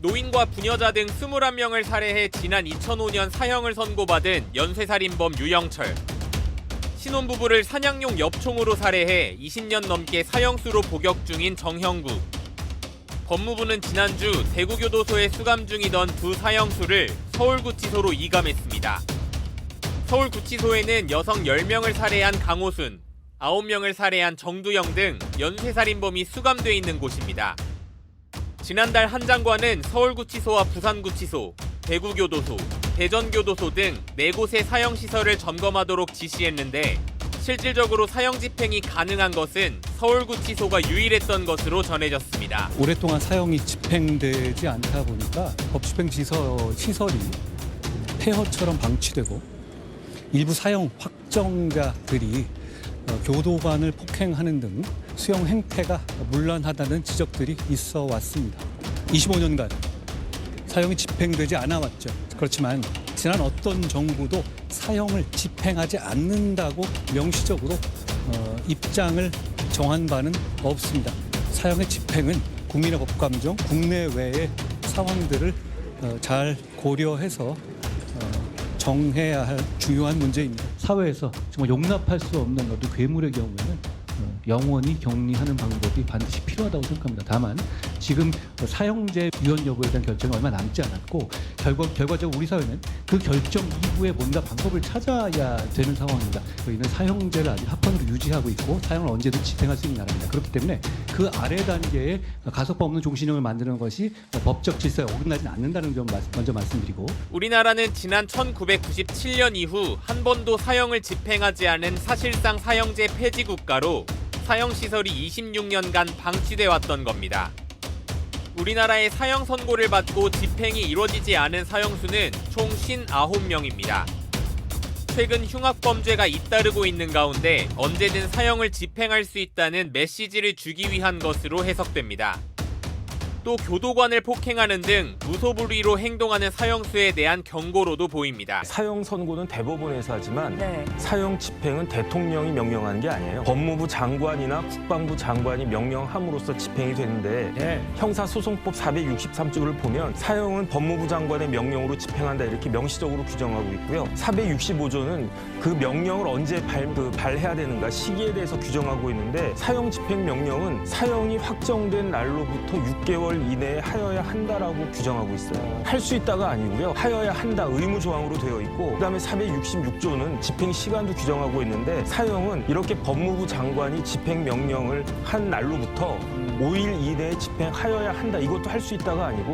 노인과 부녀자 등 21명을 살해해 지난 2005년 사형을 선고받은 연쇄살인범 유영철. 신혼부부를 사냥용 엽총으로 살해해 20년 넘게 사형수로 복역 중인 정형구. 법무부는 지난주 대구교도소에 수감 중이던 두 사형수를 서울구치소로 이감했습니다. 서울구치소에는 여성 10명을 살해한 강호순, 9명을 살해한 정두영 등 연쇄살인범이 수감돼 있는 곳입니다. 지난달 한 장관은 서울구치소와 부산구치소, 대구교도소, 대전교도소 등 4곳의 사형시설을 점검하도록 지시했는데 실질적으로 사형 집행이 가능한 것은 서울구치소가 유일했던 것으로 전해졌습니다. 오랫동안 사형이 집행되지 않다 보니까 법집행시설이 폐허처럼 방치되고 일부 사형 확정자들이 교도관을 폭행하는 등 수용 행태가 문란하다는 지적들이 있어 왔습니다. 25년간 사형이 집행되지 않아 왔죠. 그렇지만 지난 어떤 정부도 사형을 집행하지 않는다고 명시적으로 입장을 정한 바는 없습니다. 사형의 집행은 국민의 법감정, 국내외의 상황들을 잘 고려해서 정해야 할 중요한 문제입니다. 사회에서 정말 용납할 수 없는 어떤 괴물의 경우에는 영원히 격리하는 방법이 반드시 필요하다고 생각합니다. 다만 지금 사형제 유연 여부에 대한 결정이 얼마 남지 않았고 결과적으로 우리 사회는 그 결정 이후에 뭔가 방법을 찾아야 되는 상황입니다. 저희는 사형제를 아직 합헌으로 유지하고 있고 사형을 언제든 집행할 수 있는 나라입니다. 그렇기 때문에 그 아래 단계에 가석방 없는 종신형을 만드는 것이 법적 질서에 어긋나지 않는다는 점 먼저 말씀드리고, 우리나라는 지난 1997년 이후 한 번도 사형을 집행하지 않은 사실상 사형제 폐지 국가로 사형시설이 26년간 방치돼 왔던 겁니다. 우리나라의 사형 선고를 받고 집행이 이루어지지 않은 사형수는 총 59명입니다. 최근 흉악범죄가 잇따르고 있는 가운데 언제든 사형을 집행할 수 있다는 메시지를 주기 위한 것으로 해석됩니다. 또 교도관을 폭행하는 등 무소불위로 행동하는 사형수에 대한 경고로도 보입니다. 사형 선고는 대법원에서 하지만 사형 집행은 대통령이 명령하는 게 아니에요. 법무부 장관이나 국방부 장관이 명령함으로써 집행이 되는데 형사소송법 463조를 보면 사형은 법무부 장관의 명령으로 집행한다 이렇게 명시적으로 규정하고 있고요. 465조는 그 명령을 언제 발해야 되는가 시기에 대해서 규정하고 있는데 사형 집행 명령은 사형이 확정된 날로부터 6개월 이내에 하여야 한다라고 규정하고 있어요. 할 수 있다가 아니고요. 하여야 한다 의무 조항으로 되어 있고 그다음에 466조는 집행 시간도 규정하고 있는데 사형은 이렇게 법무부 장관이 집행 명령을 한 날로부터 5일 이내에 집행하여야 한다. 이것도 할 수 있다가 아니고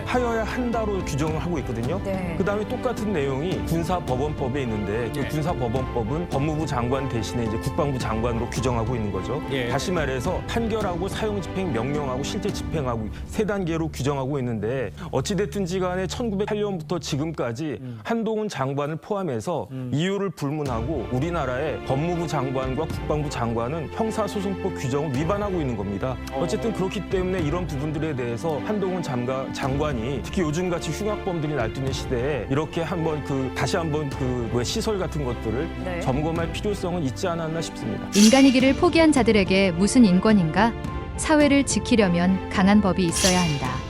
하여야 한다로 규정을 하고 있거든요. 그다음에 똑같은 내용이 군사법원법에 있는데 그 군사법원법은 법무부 장관 대신에 이제 국방부 장관으로 규정하고 있는 거죠. 다시 말해서 판결하고 사형 집행 명령하고 실제 집행하고 세 단계로 규정하고 있는데 어찌됐든지 간에 1908년부터 지금까지 한동훈 장관을 포함해서 이유를 불문하고 우리나라의 법무부 장관과 국방부 장관은 형사소송법 규정을 위반하고 있는 겁니다. 어쨌든 그렇기 때문에 이런 부분들에 대해서 한동훈 장관이 특히 요즘같이 흉악범들이 날뛰는 시대에 이렇게 다시 한번 시설 같은 것들을 점검할 필요성은 있지 않았나 싶습니다. 인간이기를 포기한 자들에게 무슨 인권인가? 사회를 지키려면 강한 법이 있어야 한다.